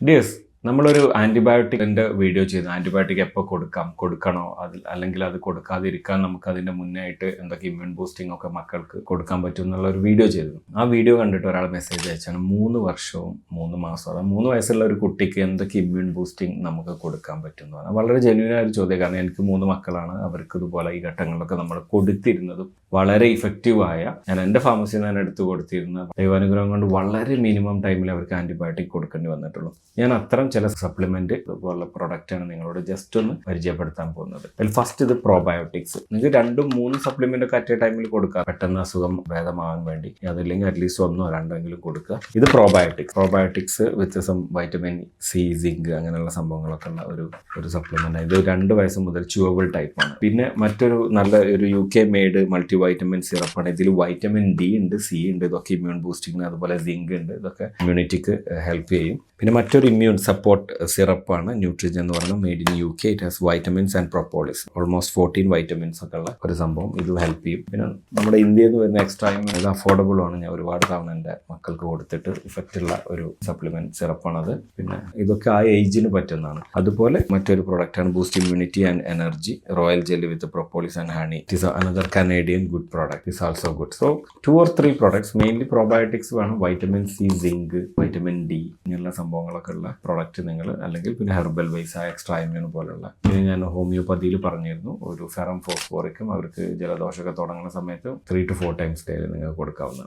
Dears, നമ്മളൊരു ആൻറ്റിബയോട്ടിക്കിൻ്റെ video ചെയ്തു. Antibiotic എപ്പോൾ കൊടുക്കണോ, അല്ലെങ്കിൽ അത് കൊടുക്കാതിരിക്കാൻ നമുക്ക് അതിൻ്റെ മുന്നേ ആയിട്ട് എന്തൊക്കെ ഇമ്മ്യൂൺ ബൂസ്റ്റിംഗ് ഒക്കെ മക്കൾക്ക് കൊടുക്കാൻ പറ്റും എന്നുള്ള ഒരു വീഡിയോ ചെയ്തു. ആ വീഡിയോ കണ്ടിട്ട് ഒരാൾ മെസ്സേജ് അയച്ചാണ് 3 വർഷവും 3 മാസവും, അതായത് 3 വയസ്സുള്ള ഒരു കുട്ടിക്ക് എന്തൊക്കെ ഇമ്മ്യൂൺ ബൂസ്റ്റിംഗ് നമുക്ക് കൊടുക്കാൻ പറ്റും എന്ന് പറഞ്ഞാൽ വളരെ ജെന്യൂനായ ഒരു ചോദ്യം. കാരണം എനിക്ക് 3 മക്കളാണ്. അവർക്ക് ഇതുപോലെ ഈ ഘട്ടങ്ങളിലൊക്കെ നമ്മൾ കൊടുത്തിരുന്നതും വളരെ ഇഫക്റ്റീവായ, ഞാൻ എൻ്റെ ഫാർമസിയിൽ നിന്ന് എടുത്തു കൊടുത്തിരുന്ന, ദൈവാനുഗ്രഹം കൊണ്ട് വളരെ മിനിമം ടൈമിൽ അവർക്ക് ആൻറ്റിബയോട്ടിക് കൊടുക്കേണ്ടി വന്നിട്ടുള്ളൂ. ഞാൻ അത്തരം ചില സപ്ലിമെന്റ് പോലുള്ള പ്രൊഡക്റ്റാണ് നിങ്ങളോട് ജസ്റ്റ് ഒന്ന് പരിചയപ്പെടുത്താൻ പോകുന്നത്. അതിൽ ഫസ്റ്റ് ഇത് പ്രോബയോട്ടിക്സ്. നിങ്ങൾക്ക് 2, 3 സപ്ലിമെന്റ് ഒക്കെ അറ്റ് എ ടൈമിൽ കൊടുക്കുക, പെട്ടെന്ന് അസുഖം ഭേദമാകാൻ വേണ്ടി. അതല്ലെങ്കിൽ അറ്റ്ലീസ്റ്റ് 1 or 2 കൊടുക്കുക. ഇത് probiotics with some vitamin C, zinc അങ്ങനെയുള്ള സംഭവങ്ങളൊക്കെ ഉള്ള ഒരു സപ്ലിമെന്റ്. ഇത് 2 വയസ്സ് മുതൽ ച്യൂവബിൾ ടൈപ്പാണ്. പിന്നെ മറ്റൊരു നല്ല ഒരു UK മെയ്ഡ് മൾട്ടി വൈറ്റമിൻ സിറപ്പാണ്. ഇതിൽ വൈറ്റമിൻ ഡി ഉണ്ട്, സി ഉണ്ട്. ഇതൊക്കെ ഇമ്മ്യൂൺ ബൂസ്റ്റിംഗ്. അതുപോലെ സിങ്ക് ഉണ്ട്. ഇതൊക്കെ ഇമ്മ്യൂണിറ്റിക്ക് ഹെൽപ്പ് ചെയ്യും. പിന്നെ മറ്റൊരു ഇമ്മ്യൂൺ സപ്പോർട്ട് സിറപ്പാണ് ന്യൂട്രിജൻ എന്ന് പറയുന്നത്, made in UK. It has vitamins and propolis, almost 14 vitamins ഒക്കെ ഉള്ള ഒരു സംഭവം. ഇത് ഹെൽപ്പ് ചെയ്യും. പിന്നെ നമ്മുടെ ഇന്ത്യയിൽ നിന്ന് വരുന്ന എക്സ്ട്രാ ഇത് അഫോർഡബിൾ ആണ്. ഞാൻ ഒരുപാട് തവണ എൻ്റെ മക്കൾക്ക് കൊടുത്തിട്ട് ഇഫക്റ്റ് ഉള്ള ഒരു സപ്ലിമെന്റ് സിറപ്പാണത്. പിന്നെ ഇതൊക്കെ ആ ഏജിന് പറ്റുന്നതാണ്. അതുപോലെ മറ്റൊരു പ്രൊഡക്റ്റാണ് boost immunity and energy, royal jelly with propolis and honey. It is another Canadian good product. Is also good. So 2 or 3 products, mainly probiotics വേണം. Vitamin C, zinc, vitamin D ഇങ്ങനെയുള്ള സംഭവങ്ങളൊക്കെ ഉള്ള പ്രോഡക്റ്റ് നിങ്ങൾ, അല്ലെങ്കിൽ പിന്നെ ഹെർബൽ വൈസ് എക്സ്ട്രാ ഇമ്മ്യൂൺ പോലുള്ള. പിന്നെ ഞാൻ ഹോമിയോപ്പതിയിൽ പറഞ്ഞിരുന്നു, ഒരു ഫെറം ഫോസ്ഫോറിക്കും അവർക്ക് ജലദോഷമൊക്കെ തുടങ്ങുന്ന സമയത്ത് 3 to 4 times ഡെയിലി നിങ്ങൾക്ക് കൊടുക്കാവുന്നതാണ്.